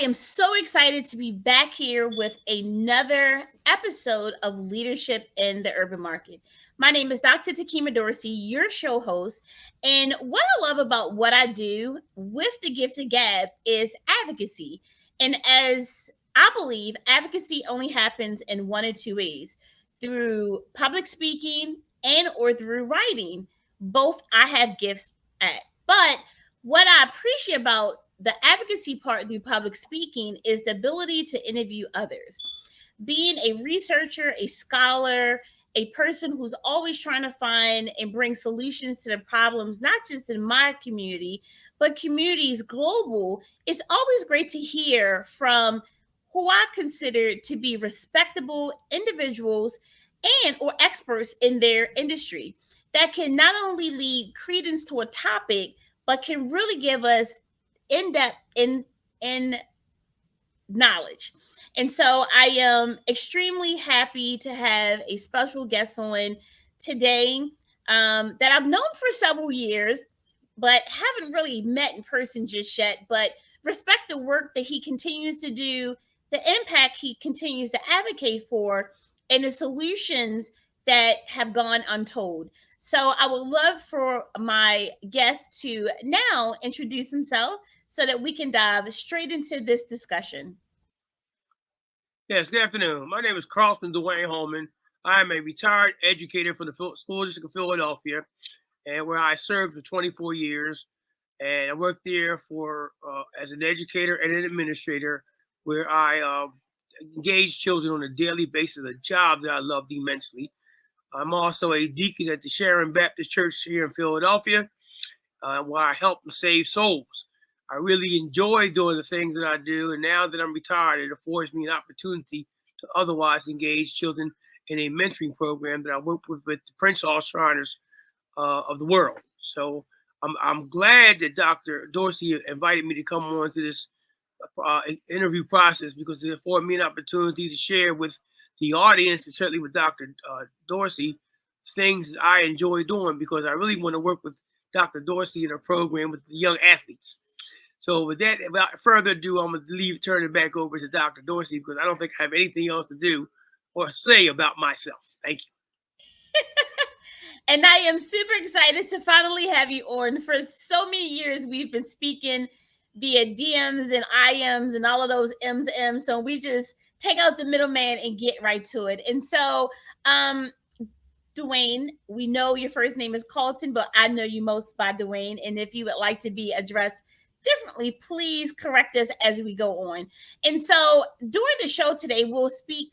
am so excited to be back here with another episode of Leadership in the Urban Market. My name is Dr. Takima Dorsey, your show host. And what I love about what I do with the Gift of Gab is advocacy. And as I believe, advocacy only happens in one of two ways, through public speaking and or through writing. Both I have gifts at. But what I appreciate about the advocacy part through public speaking is the ability to interview others. Being a researcher, a scholar, a person who's always trying to find and bring solutions to the problems, not just in my community, but communities global, it's always great to hear from who I consider to be respectable individuals and or experts in their industry that can not only lead credence to a topic, but can really give us in-depth in knowledge. And so I am extremely happy to have a special guest on today that I've known for several years, but haven't really met in person just yet. But respect the work that he continues to do, the impact he continues to advocate for, and the solutions that have gone untold. So I would love for my guest to now introduce himself so that we can dive straight into this discussion. Yes, good afternoon. My name is Carleton Holman. I am a retired educator for the School District of Philadelphia, and where I served for 24 years. And I worked there for as an educator and an administrator, where I engage children on a daily basis, a job that I loved immensely. I'm also a deacon at the Sharon Baptist Church here in Philadelphia, where I help save souls. I really enjoy doing the things that I do, and now that I'm retired, it affords me an opportunity to otherwise engage children in a mentoring program that I work with the Prince Hall Shriners of the world. So I'm glad that Dr. Dorsey invited me to come on to this interview process, because it afforded me an opportunity to share with the audience, and certainly with Dr. Dorsey, things that I enjoy doing, because I really want to work with Dr. Dorsey in a program with the young athletes. So with that, without further ado, I'm going to turn it back over to Dr. Dorsey, because I don't think I have anything else to do or say about myself. Thank you. And I am super excited to finally have you on. For so many years, we've been speaking via DMs and IMs and all of those M's, M's. So we just take out the middleman and get right to it. And so, Dwayne, we know your first name is Carleton, but I know you most by Dwayne. And if you would like to be addressed differently, please correct us as we go on. And so during the show today, we'll speak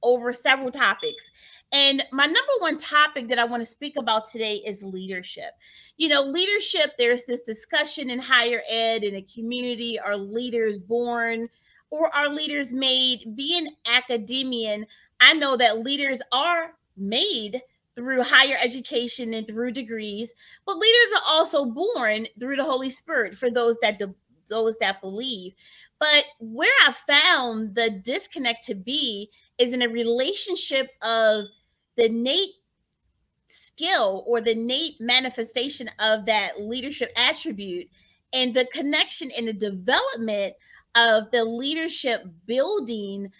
over several topics. And my number one topic that I want to speak about today is leadership. You know, leadership, there's this discussion in higher ed, in a community: are leaders born or are leaders made? Being academician, I know that leaders are made through higher education and through degrees, but leaders are also born through the Holy Spirit for those that believe. But where I found the disconnect to be is in a relationship of the innate skill or the innate manifestation of that leadership attribute and the connection and the development of the leadership building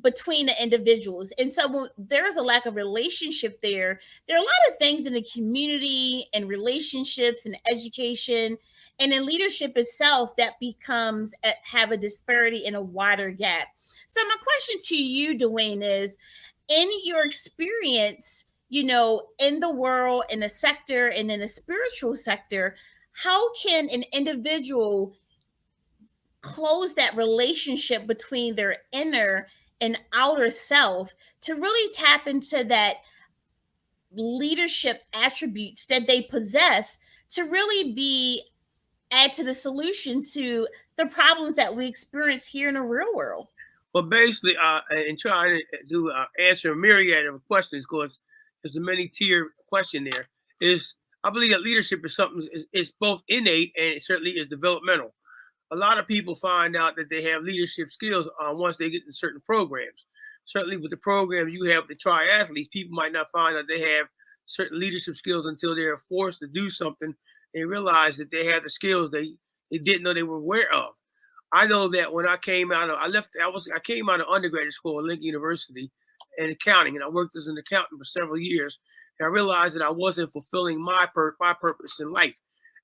between the individuals. And so when there's a lack of relationship there are a lot of things in the community and relationships and education and in leadership itself that becomes have a disparity and a wider gap. So my question to you, Dwayne, is in your experience, you know, in the world, in the sector, and in the spiritual sector, how can an individual close that relationship between their inner and outer self to really tap into that leadership attributes that they possess to really be add to the solution to the problems that we experience here in the real world? Well, basically, in trying to answer a myriad of questions, because there's a many-tier question there, is I believe that leadership is something, it's both innate and it certainly is developmental. A lot of people find out that they have leadership skills once they get in certain programs. Certainly with the programs you have with the triathletes, people might not find out they have certain leadership skills until they're forced to do something and realize that they have the skills they didn't know they were aware of. I know that when I came out of, I came out of undergraduate school at Lincoln University in accounting, and I worked as an accountant for several years. And I realized that I wasn't fulfilling my purpose in life,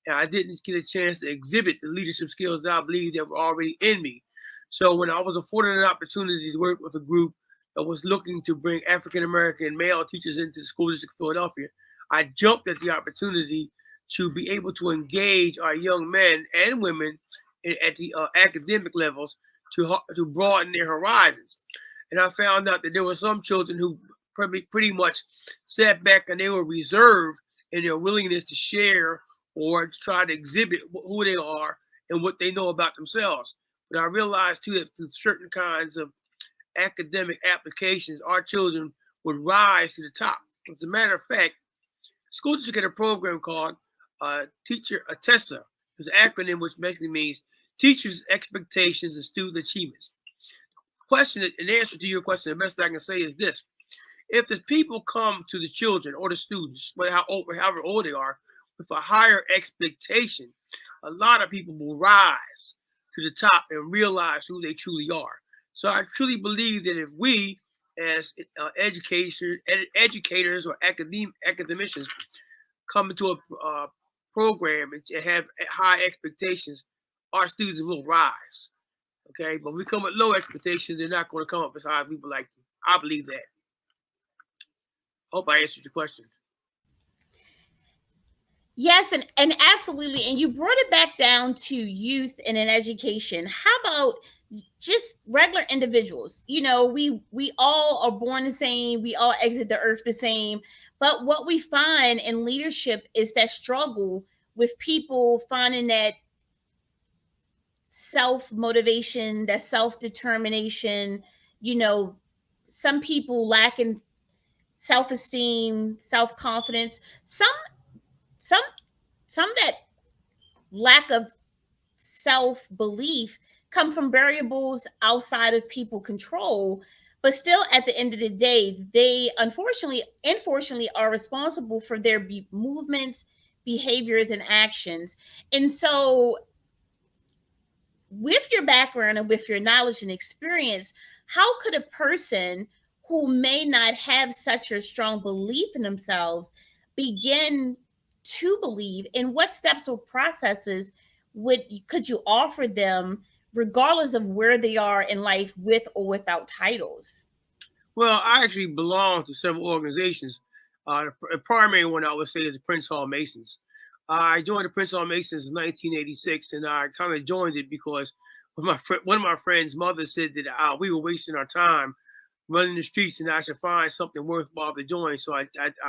and I didn't get a chance to exhibit the leadership skills that I believe that were already in me. So when I was afforded an opportunity to work with a group that was looking to bring African American male teachers into the school district of Philadelphia, I jumped at the opportunity to be able to engage our young men and women at the academic levels to broaden their horizons. And I found out that there were some children who pretty much sat back and they were reserved in their willingness to share or to try to exhibit who they are and what they know about themselves. But I realized too that through certain kinds of academic applications, our children would rise to the top. As a matter of fact, school district had a program called Teacher Attessa. It's an acronym which basically means Teachers' Expectations and Student Achievements. Question and answer to your question, the best I can say is this: if the people come to the children or the students, however old they are, with a higher expectation, a lot of people will rise to the top and realize who they truly are. So I truly believe that if we, as educators or academicians, come into a program and have high expectations, our students will rise. Okay, but we come with low expectations, they're not going to come up as high as people like them. I believe that. Hope I answered your question. Yes, and absolutely. And you brought it back down to youth and in education. How about just regular individuals? You know, we all are born the same, we all exit the earth the same. But what we find in leadership is that struggle with people finding that self motivation, that self determination. You know, some people lacking self esteem, self confidence. Some some that lack of self belief come from variables outside of people control, but still at the end of the day they unfortunately are responsible for their movements, behaviors, and actions. And so with your background and with your knowledge and experience, how could a person who may not have such a strong belief in themselves begin to believe? In what steps or processes could you offer them, regardless of where they are in life, with or without titles? Well, I actually belong to several organizations. The primary one I would say is the Prince Hall Masons. I joined the Prince Hall Masons in 1986, and I kind of joined it because one of my friends' mother said that we were wasting our time running the streets, and I should find something worthwhile to join. So I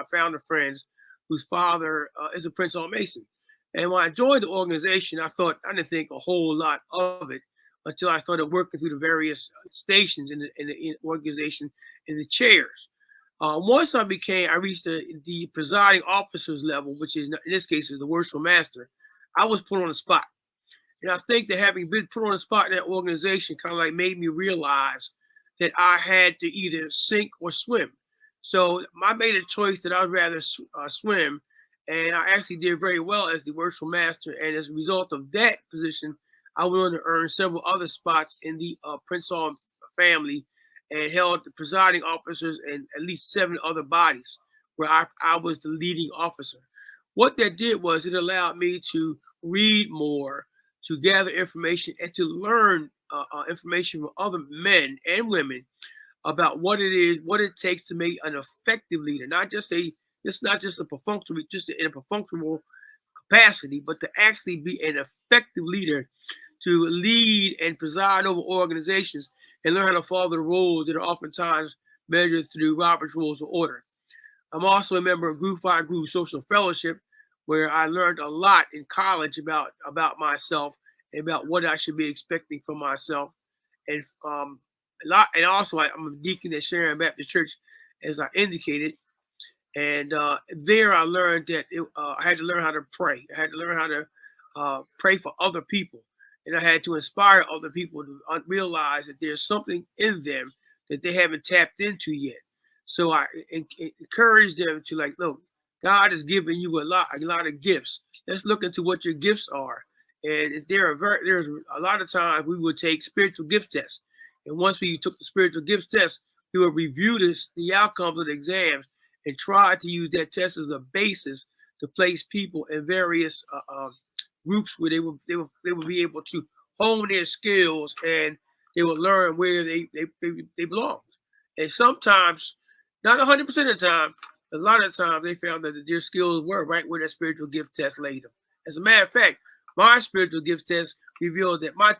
found a friend whose father is a Prince Hall Mason. And when I joined the organization, I didn't think a whole lot of it until I started working through the various stations in the organization in the chairs. Once I reached the presiding officer's level, which is in this case is the worship master. I was put on the spot, and I think that having been put on the spot in that organization kind of like made me realize that I had to either sink or swim. So I made a choice that I'd rather swim, and I actually did very well as the worship master. And as a result of that position, I went on to earn several other spots in the Prince Hall family and held the presiding officers in at least 7 other bodies where I was the leading officer. What that did was it allowed me to read more, to gather information, and to learn information from other men and women about what it is, what it takes to make an effective leader. It's not just a perfunctory, just in a perfunctory capacity, but to actually be an effective leader, to lead and preside over organizations and learn how to follow the rules that are oftentimes measured through Robert's Rules of Order. I'm also a member of Group 5 Group Social Fellowship, where I learned a lot in college about myself and about what I should be expecting from myself. And I'm a deacon at Sharon Baptist Church, as I indicated. And there I learned that I had to learn how to pray. I had to learn how to pray for other people. And I had to inspire other people to realize that there's something in them that they haven't tapped into yet. So I encourage them to look, God has given you a lot of gifts. Let's look into what your gifts are And there's a lot of times we would take spiritual gifts tests. And once we took the spiritual gifts test, we would review the outcomes of the exams and try to use that test as a basis to place people in various groups where they would be able to hone their skills, and they would learn where they belong. And sometimes, not 100% of the time, a lot of times they found that their skills were right where that spiritual gift test laid them. As a matter of fact, my spiritual gifts test revealed that my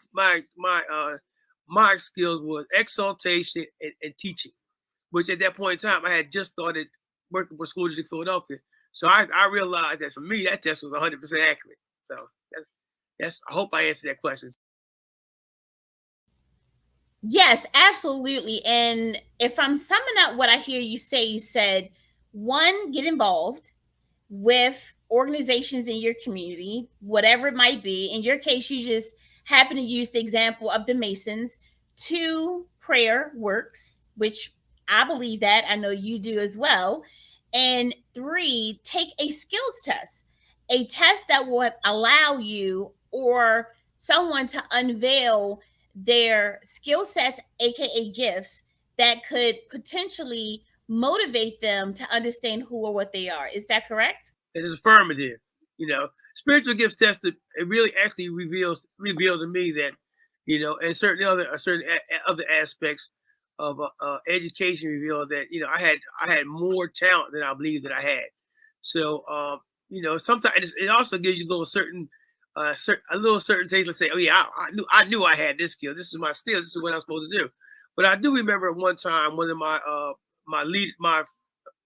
skills was exaltation and teaching, which at that point in time I had just started working for School District Philadelphia. So I realized that for me that test was 100% accurate. So that's I hope I answered that question. Yes, absolutely. And if I'm summing up what I hear you say, you said, one, get involved with organizations in your community, whatever it might be. In your case, you just happen to use the example of the Masons. Two, prayer works, which I believe that. I know you do as well. And three, take a skills test, a test that will allow you or someone to unveil their skill sets, aka gifts, that could potentially motivate them to understand who or what they are. Is that correct? It is affirmative. Spiritual gifts tested, it really actually revealed to me that, and certain other aspects of education revealed that I had more talent than I believed that I had. So sometimes it also gives you a little certain taste. Let's say, oh yeah, I knew I had this skill. This is my skill. This is what I'm supposed to do. But I do remember at one time one of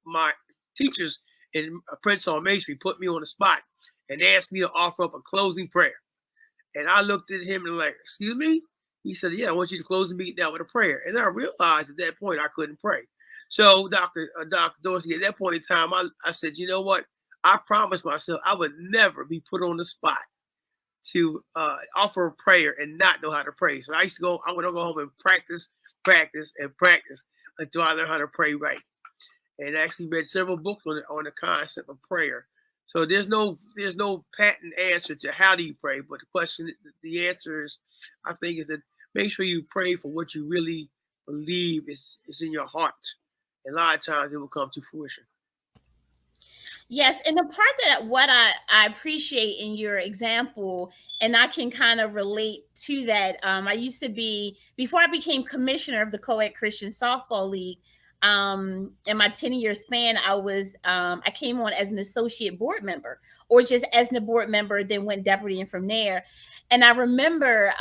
my teachers in Prince on Main Street put me on the spot and asked me to offer up a closing prayer. And I looked at him and like, excuse me? He said, yeah, I want you to close the meeting out with a prayer. And I realized at that point I couldn't pray. So Dr. Dorsey, at that point in time, I said, you know what? I promised myself I would never be put on the spot to offer a prayer and not know how to pray. So I would go home and practice until I learned how to pray right. And I actually read several books on the concept of prayer. So there's no patent answer to how do you pray, but the answer is, I think, is that make sure you pray for what you really believe is in your heart. And a lot of times it will come to fruition. Yes, and the part that what I appreciate in your example, and I can kind of relate to that. I used to be, before I became commissioner of the Co-ed Christian Softball League, in my 10-year span, I came on as an associate board member, or just as a board member, then went deputy, and from there. And I remember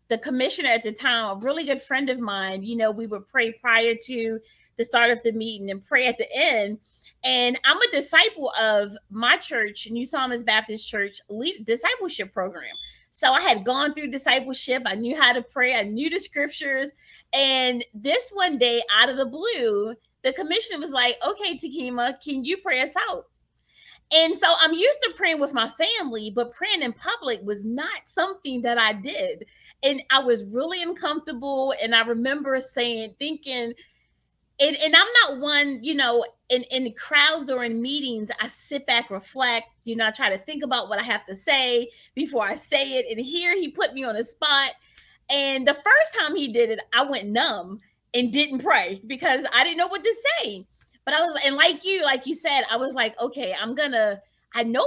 the commissioner at the time, a really good friend of mine, we would pray prior to the start of the meeting and pray at the end. And I'm a disciple of my church, New Psalmist Baptist Church discipleship program. So I had gone through discipleship. I knew how to pray. I knew the scriptures. And this one day, out of the blue, the commissioner was like, okay, Takima, can you pray us out? And so I'm used to praying with my family, but praying in public was not something that I did. And I was really uncomfortable. And I remember thinking, and I'm not one, in crowds or in meetings, I sit back, reflect, I try to think about what I have to say before I say it. And here he put me on a spot. And the first time he did it, I went numb and didn't pray because I didn't know what to say. But I was, and like you said, I was like, okay, I know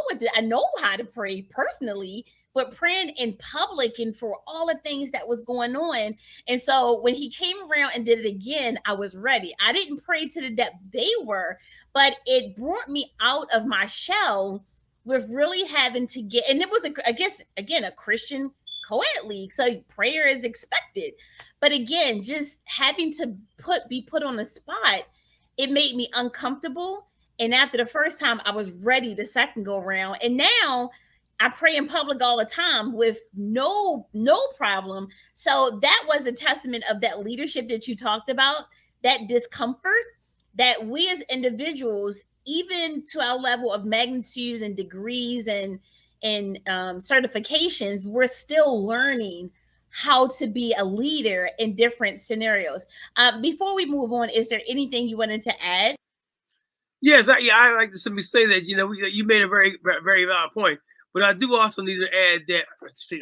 how to pray personally, but praying in public and for all the things that was going on. And so when he came around and did it again, I was ready. I didn't pray to the depth they were, but it brought me out of my shell with really having to get, and it was, a Christian co-ed league. So prayer is expected. But again, just having to be put on the spot, it made me uncomfortable. And after the first time, I was ready the second go around. And now I pray in public all the time with no problem. So that was a testament of that leadership that you talked about, that discomfort that we as individuals, even to our level of magnitudes and degrees and certifications, we're still learning how to be a leader in different scenarios. Before we move on, is there anything you wanted to add? Yes, I like to simply say that, you made a very, very valid point. But I do also need to add that,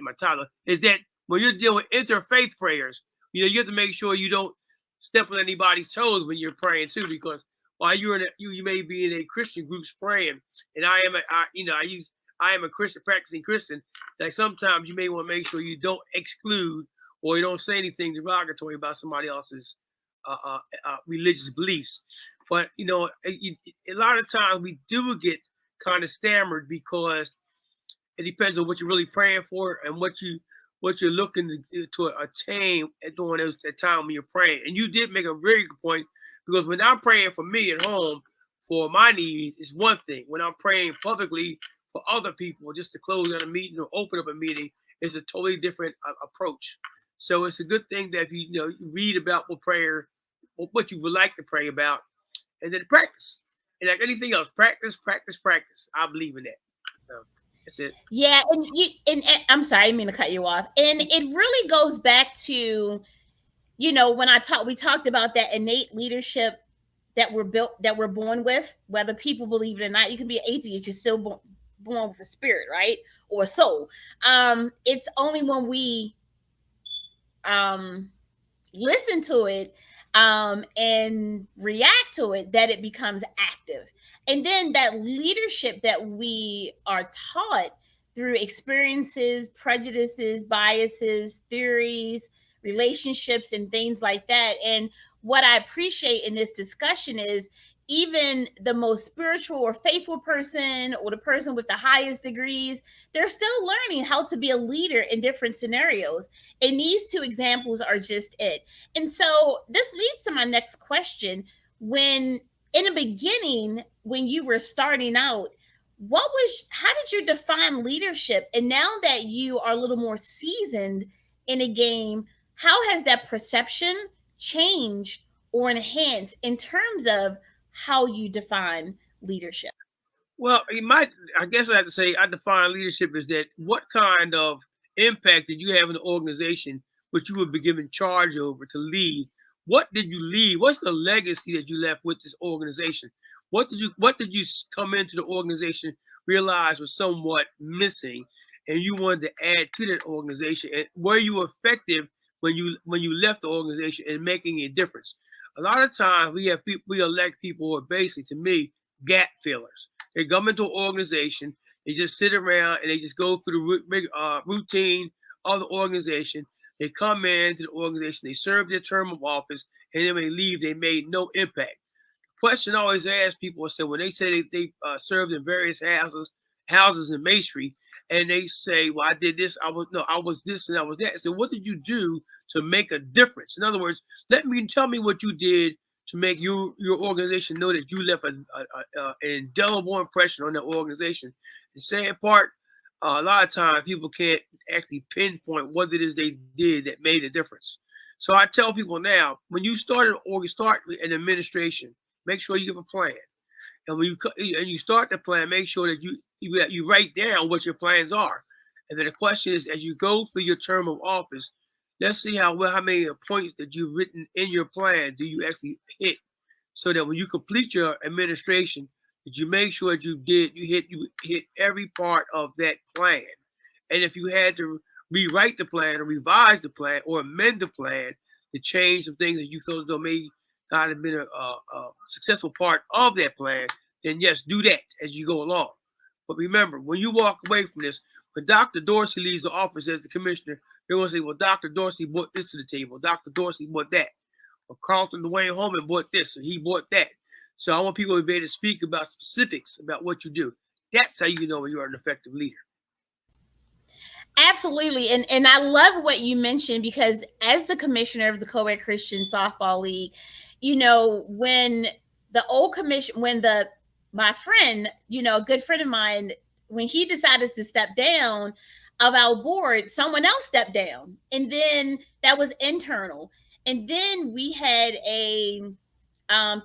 my title, is that when you're dealing with interfaith prayers, you have to make sure you don't step on anybody's toes when you're praying too, because while you're you may be in a Christian group's praying, and I am a Christian, practicing Christian. Like sometimes you may want to make sure you don't exclude or you don't say anything derogatory about somebody else's religious beliefs. But a lot of times we do get kind of stammered because it depends on what you're really praying for and what you're looking to attain during that time when you're praying. And you did make a very good point, because when I'm praying for me at home for my needs, it's one thing. When I'm praying publicly for other people, just to close down a meeting or open up a meeting, it's a totally different approach. So it's a good thing that you read about what you would like to pray about, and then practice. And like anything else, practice, practice, practice. I believe in that. So that's it. Yeah, and I'm sorry, I didn't mean to cut you off. And it really goes back to, when we talked about that innate leadership that we're born with, whether people believe it or not. You can be an atheist, you're still born with a spirit, right? Or a soul. It's only when we listen to it and react to it that it becomes active. And then that leadership that we are taught through experiences, prejudices, biases, theories, relationships, and things like that. And what I appreciate in this discussion is even the most spiritual or faithful person, or the person with the highest degrees, they're still learning how to be a leader in different scenarios. And these two examples are just it. And so this leads to my next question. When in the beginning, when you were starting out, how did you define leadership? And now that you are a little more seasoned in a game, how has that perception changed or enhanced in terms of how you define leadership? Well, I guess I have to say, I define leadership as that what kind of impact did you have in the organization which you would be given charge over to lead? What did you leave? What's the legacy that you left with this organization? What did you come into the organization realize was somewhat missing, and you wanted to add to that organization? And were you effective when you left the organization and making a difference? A lot of times we elect people who are basically, to me, gap fillers. They come into an organization, they just sit around and they just go through the routine of the organization. They come into the organization, they serve their term of office, and then they leave. They made no impact. Question I always ask people is, when they say they served in various houses in masonry, and they say, "Well, I did this. I was this, and I was that." I said, "What did you do to make a difference?" In other words, tell me what you did to make your organization know that you left an indelible impression on that organization. The sad part, a lot of times people can't actually pinpoint what it is they did that made a difference. So I tell people now, when you start an administration, make sure you have a plan. And when you start the plan, make sure that you write down what your plans are. And then the question is, as you go through your term of office, let's see how many points that you've written in your plan do you actually hit, so that when you complete your administration, that you make sure that you hit every part of that plan. And if you had to rewrite the plan or revise the plan or amend the plan to change some things that you feel as though may not have been a successful part of that plan, then yes, do that as you go along. But remember, when you walk away from this, when Dr. Dorsey leaves the office as the commissioner, they're going to say, "Well, Dr. Dorsey brought this to the table. Dr. Dorsey brought that. Or Carleton Dwayne Holman bought this, and he bought that." So I want people to be able to speak about specifics about what you do. That's how you know when you're an effective leader. Absolutely. And I love what you mentioned, because as the commissioner of the Co-ed Christian Softball League, when the old commission, my friend, a good friend of mine, when he decided to step down of our board, someone else stepped down. And then that was internal. And then we had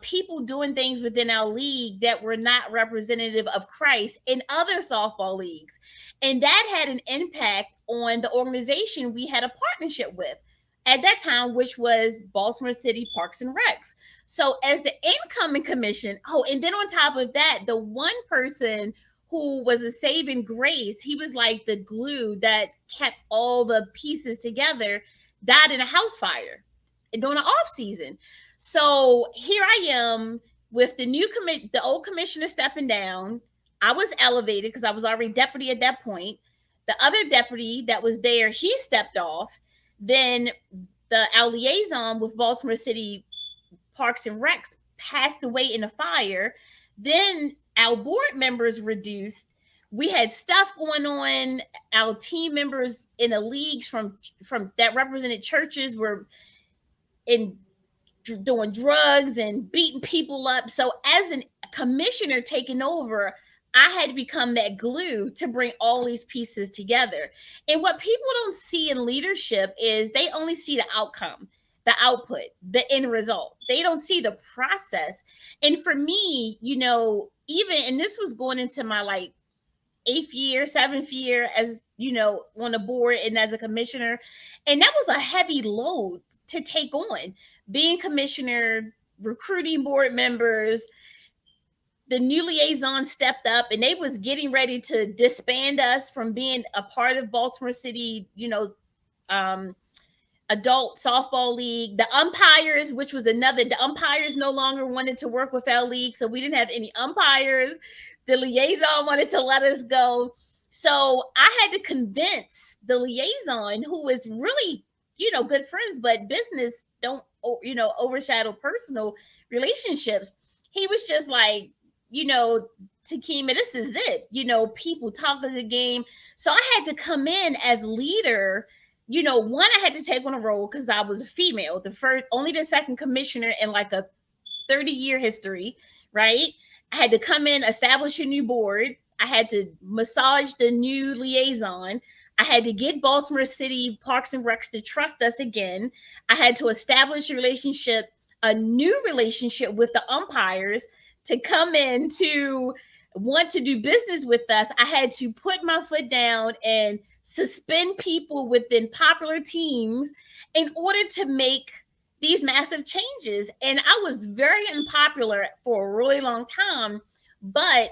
people doing things within our league that were not representative of Christ in other softball leagues. And that had an impact on the organization we had a partnership with at that time, which was Baltimore City Parks and Recs. So as the incoming commission, and then on top of that, the one person who was a saving grace. He was like the glue that kept all the pieces together, died in a house fire during the off season. So here I am with the old commissioner stepping down. I was elevated because I was already deputy at that point. The other deputy that was there, he stepped off. Then our liaison with Baltimore City Parks and Recs passed away in a fire. Then our board members reduced. We had stuff going on. Our team members in the leagues from that represented churches were in doing drugs and beating people up. So as a commissioner taking over, I had to become that glue to bring all these pieces together. And what people don't see in leadership is they only see the outcome, the output, the end result. They don't see the process. And for me, even, and this was going into my like 8th year, 7th year as, on the board and as a commissioner. And that was a heavy load to take on, being commissioner, recruiting board members. The new liaison stepped up and they was getting ready to disband us from being a part of Baltimore City, adult softball league. The umpires, which was the umpires no longer wanted to work with our league, so we didn't have any umpires. The liaison wanted to let us go. So I had to convince the liaison, who was really, good friends, but business don't, overshadow personal relationships. He was just like, Takima, this is it. People talk of the game. So I had to come in as leader. One, I had to take on a role because I was a female, only the second commissioner in like a 30-year history, right? I had to come in, establish a new board. I had to massage the new liaison. I had to get Baltimore City Parks and Recs to trust us again. I had to establish a new relationship with the umpires to come in to want to do business with us. I had to put my foot down and suspend people within popular teams in order to make these massive changes. And I was very unpopular for a really long time, but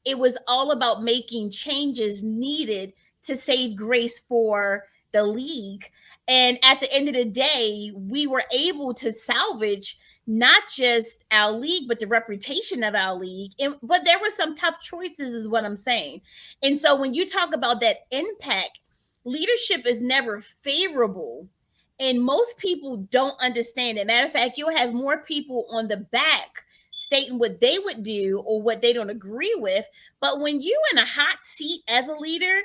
it was all about making changes needed to save grace for the league. And at the end of the day, we were able to salvage not just our league, but the reputation of our league. But there were some tough choices, is what I'm saying. And so when you talk about that impact, leadership is never favorable. And most people don't understand it. Matter of fact, you'll have more people on the back stating what they would do or what they don't agree with. But when you're in a hot seat as a leader,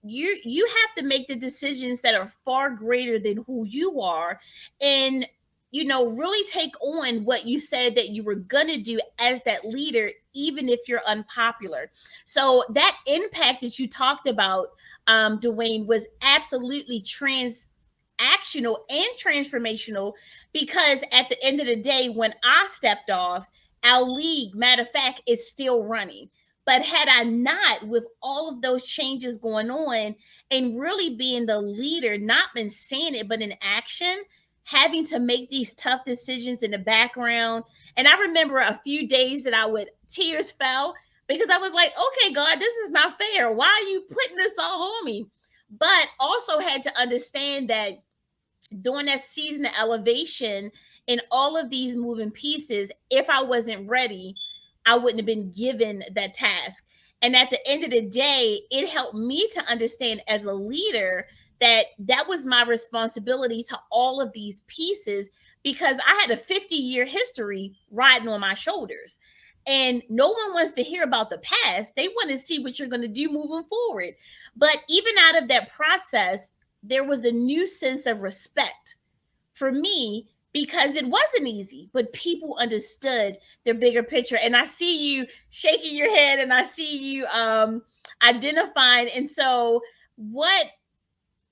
you have to make the decisions that are far greater than who you are, and really take on what you said that you were going to do as that leader, even if you're unpopular. So that impact that you talked about, Dwayne, was absolutely transactional and transformational, because at the end of the day, when I stepped off, our league, matter of fact, is still running. But had I not, with all of those changes going on and really being the leader, not been saying it, but in action, having to make these tough decisions in the background. And I remember a few days that tears fell because I was like, okay, God, this is not fair. Why are you putting this all on me? But also had to understand that during that season of elevation and all of these moving pieces, if I wasn't ready, I wouldn't have been given that task. And at the end of the day, it helped me to understand as a leader that was my responsibility to all of these pieces, because I had a 50-year history riding on my shoulders. And no one wants to hear about the past. They want to see what you're going to do moving forward. But even out of that process, there was a new sense of respect for me, because it wasn't easy, but people understood the bigger picture. And I see you shaking your head and I see you identifying. And so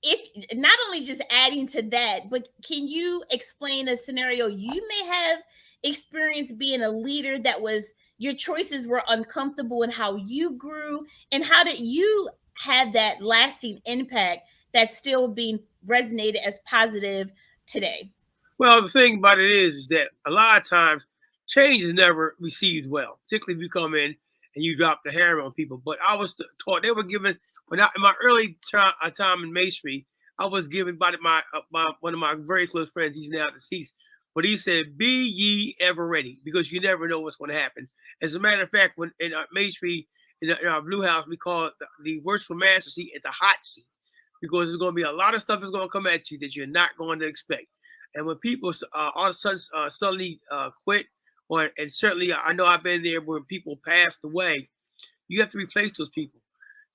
if not only just adding to that, but can you explain a scenario you may have experienced being a leader that was, your choices were uncomfortable, and how you grew, and how did you have that lasting impact that's still being resonated as positive today? Well, the thing about it is that a lot of times change is never received well, particularly if you come in and you drop the hammer on people. But I was taught, they were given, when I, in my early time in masonry, I was given by one of my very close friends, he's now deceased, but he said, "Be ye ever ready, because you never know what's going to happen." As a matter of fact, when in our masonry, in our blue house, we call it the worshipful master seat at the hot seat, because there's going to be a lot of stuff that's going to come at you that you're not going to expect. And when people all of a sudden suddenly quit, and certainly I know I've been there when people passed away, you have to replace those people.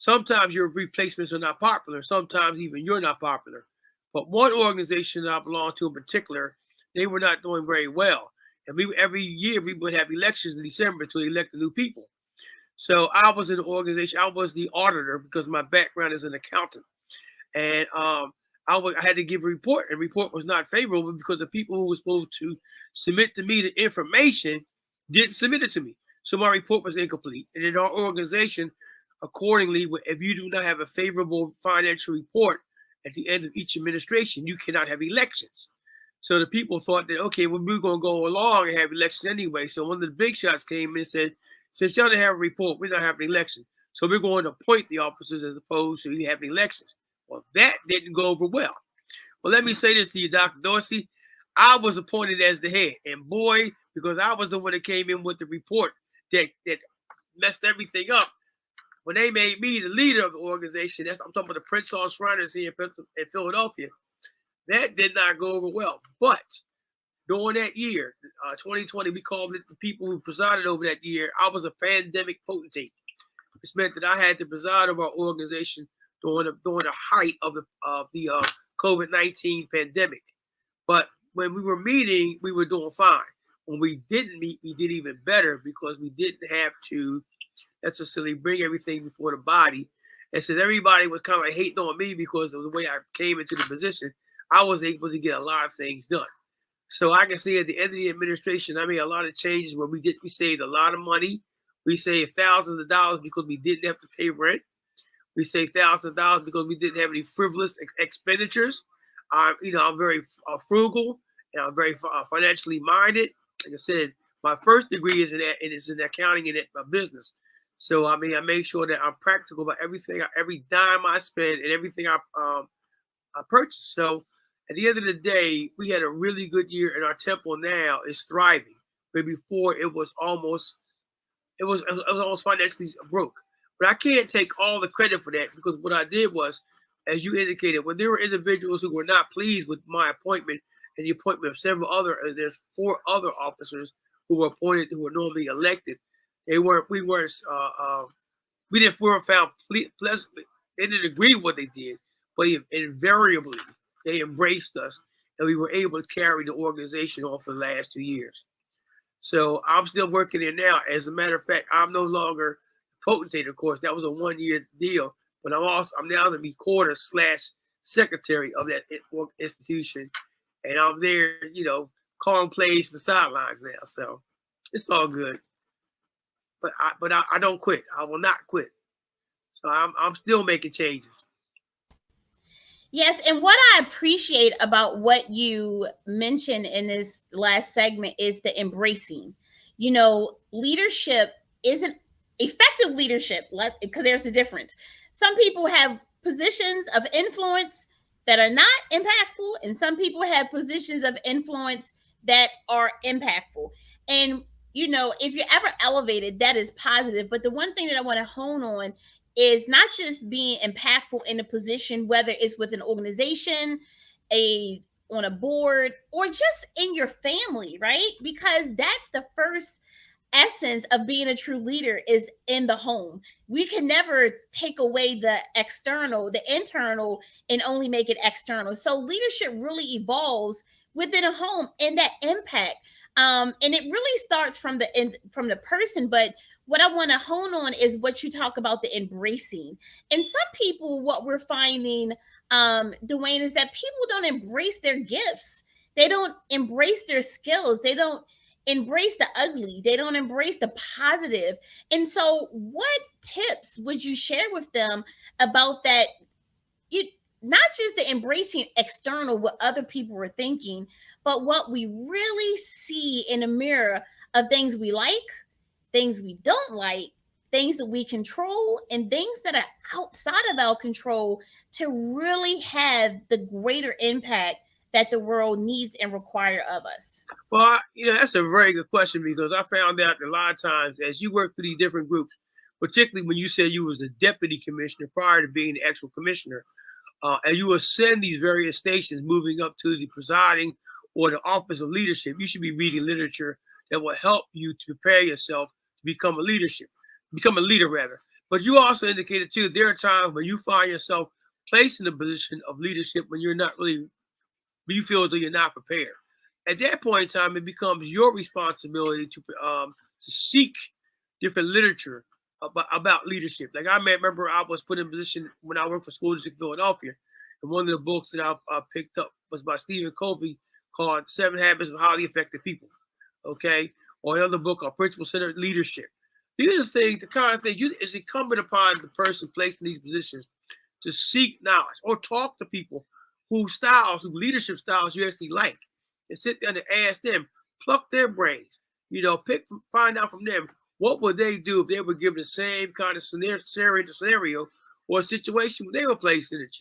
Sometimes your replacements are not popular. Sometimes even you're not popular. But one organization that I belong to in particular, they were not doing very well. And every year we would have elections in December to elect the new people. So I was in the organization. I was the auditor because my background is an accountant. And I had to give a report, and the report was not favorable because the people who were supposed to submit to me the information didn't submit it to me. So my report was incomplete. And in our organization, accordingly, if you do not have a favorable financial report at the end of each administration, you cannot have elections. So the people thought that, okay, well, we're going to go along and have elections anyway. So one of the big shots came in and said, since y'all didn't have a report, we're not having an election. So we're going to appoint the officers as opposed to you having elections. Well, that didn't go over well. Well, let me say this to you, Dr. Dorsey. I was appointed as the head. And boy, because I was the one that came in with the report that messed everything up, when they made me the leader of the organization, I'm talking about the Prince Hall Shriners here in Philadelphia, that did not go over well. But during that year, 2020, we called it the people who presided over that year. I was a pandemic potentate. This meant that I had to preside over our organization during the height of the COVID-19 pandemic. But when we were meeting, we were doing fine. When we didn't meet, we did even better because we didn't have to necessarily bring everything before the body. And since everybody was kind of like hating on me because of the way I came into the position, I was able to get a lot of things done. So I can say at the end of the administration, I made a lot of changes where we saved a lot of money. We saved thousands of dollars because we didn't have to pay rent. We saved thousands of dollars because we didn't have any frivolous expenditures. I'm very frugal, and I'm very financially minded. Like I said, my first degree is in accounting and my business. So I make sure that I'm practical about everything, every dime I spend, and everything I purchase. So at the end of the day, we had a really good year, and our temple now is thriving. Where before it was almost financially broke. But I can't take all the credit for that because what I did was, as you indicated, when there were individuals who were not pleased with my appointment and the appointment of there's 4 other officers who were appointed who were normally elected. We weren't found pleasantly. They didn't agree with what they did, but invariably they embraced us, and we were able to carry the organization on for the last 2 years. So I'm still working there now. As a matter of fact, I'm no longer potentate, of course. That was a 1-year deal, but I'm now the recorder/secretary of that institution, and I'm there, calling plays for the sidelines now. So it's all good. But I don't quit. I will not quit. So I'm still making changes. Yes, and what I appreciate about what you mentioned in this last segment is the embracing. Leadership isn't effective leadership, because there's a difference. Some people have positions of influence that are not impactful, and some people have positions of influence that are impactful. And if you're ever elevated, that is positive. But the one thing that I want to hone on is not just being impactful in a position, whether it's with an organization, on a board, or just in your family, right? Because that's the first essence of being a true leader, is in the home. We can never take away the external, the internal, and only make it external. So leadership really evolves within a home, and that impact. And it really starts from the person. But what I want to hone on is what you talk about, the embracing. And some people, what we're finding, Dwayne, is that people don't embrace their gifts. They don't embrace their skills. They don't embrace the ugly. They don't embrace the positive. And so what tips would you share with them about that? Not just the embracing external, what other people were thinking, but what we really see in the mirror of things we like, things we don't like, things that we control and things that are outside of our control to really have the greater impact that the world needs and require of us? Well, that's a very good question because I found out a lot of times as you work through these different groups, particularly when you said you was the deputy commissioner prior to being the actual commissioner, and you ascend these various stations, moving up to the presiding or the office of leadership, you should be reading literature that will help you to prepare yourself to become a leader rather. But you also indicated too, there are times when you find yourself placed in a position of leadership when you're not really, you feel that you're not prepared. At that point in time, it becomes your responsibility to seek different literature about leadership. Like I remember I was put in position when I worked for School District Philadelphia, and one of the books that I picked up was by Stephen Covey called Seven Habits of Highly Effective People. Okay, or another book called Principle Centered Leadership. These are things, the kind of things it's incumbent upon the person placed in these positions to seek knowledge or talk to people whose leadership styles you actually like, and sit there and ask them, pluck their brains, find out from them what would they do if they were given the same kind of scenario or situation when they were placed in it.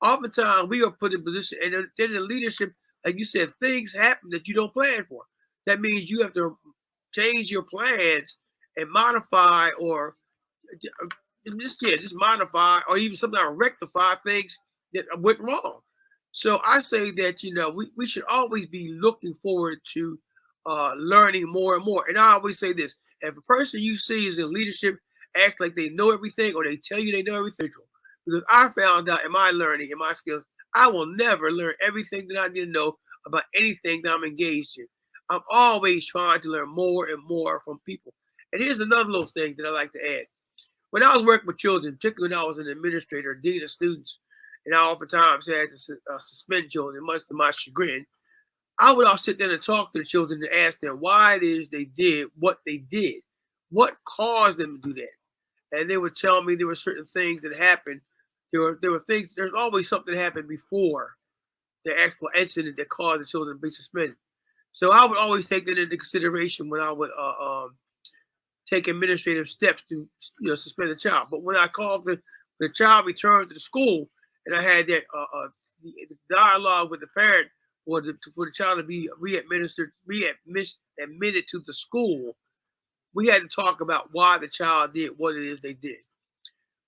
Oftentimes we are put in position, and then in leadership, like you said, things happen that you don't plan for. That means you have to change your plans and modify or just modify or even sometimes rectify things that went wrong. So I say that we should always be looking forward to learning more and more. And I always say this: if a person you see is in leadership act like they know everything or they tell you they know everything, because I found out in my learning, in my skills, I will never learn everything that I need to know about anything that I'm engaged in. I'm always trying to learn more and more from people. And here's another little thing that I like to add. When I was working with children, particularly when I was an administrator, dean of students, and I oftentimes had to suspend children, much to my chagrin, I would all sit there and talk to the children and ask them why it is they did what they did. What caused them to do that? And they would tell me there were certain things that happened. There were things, there's always something that happened before the actual incident that caused the children to be suspended. So I would always take that into consideration when I would take administrative steps to suspend the child. But when I called the child returned to the school, and I had that the dialogue with the parent for the child to be admitted to the school, we had to talk about why the child did what it is they did.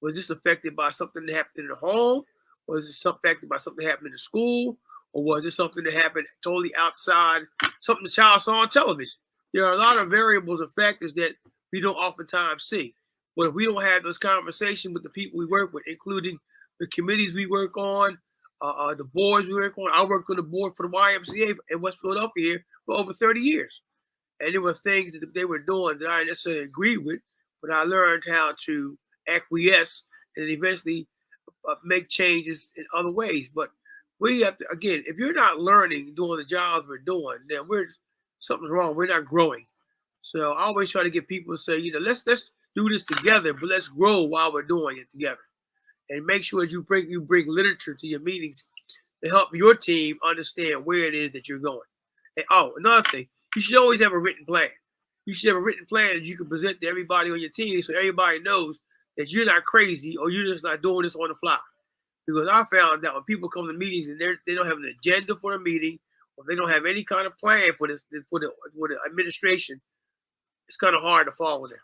Was this affected by something that happened in the home? Was this affected by something that happened in the school? Or was this something that happened totally outside, something the child saw on television? There are a lot of variables and factors that we don't oftentimes see. But if we don't have those conversations with the people we work with, including the committees we work on, the boards we work on. I worked on the board for the YMCA in West Philadelphia here for over 30 years. And there were things that they were doing that I didn't necessarily agree with, but I learned how to acquiesce and eventually make changes in other ways. But we have to, again, if you're not learning, doing the jobs we're doing, then something's wrong. We're not growing. So I always try to get people to say, let's do this together, but let's grow while we're doing it together. And make sure you bring literature to your meetings to help your team understand where it is that you're going. And another thing, you should always have a written plan. You should have a written plan that you can present to everybody on your team so everybody knows that you're not crazy or you're just not doing this on the fly. Because I found that when people come to meetings and they don't have an agenda for a meeting or they don't have any kind of plan for this for the administration, it's kind of hard to follow them.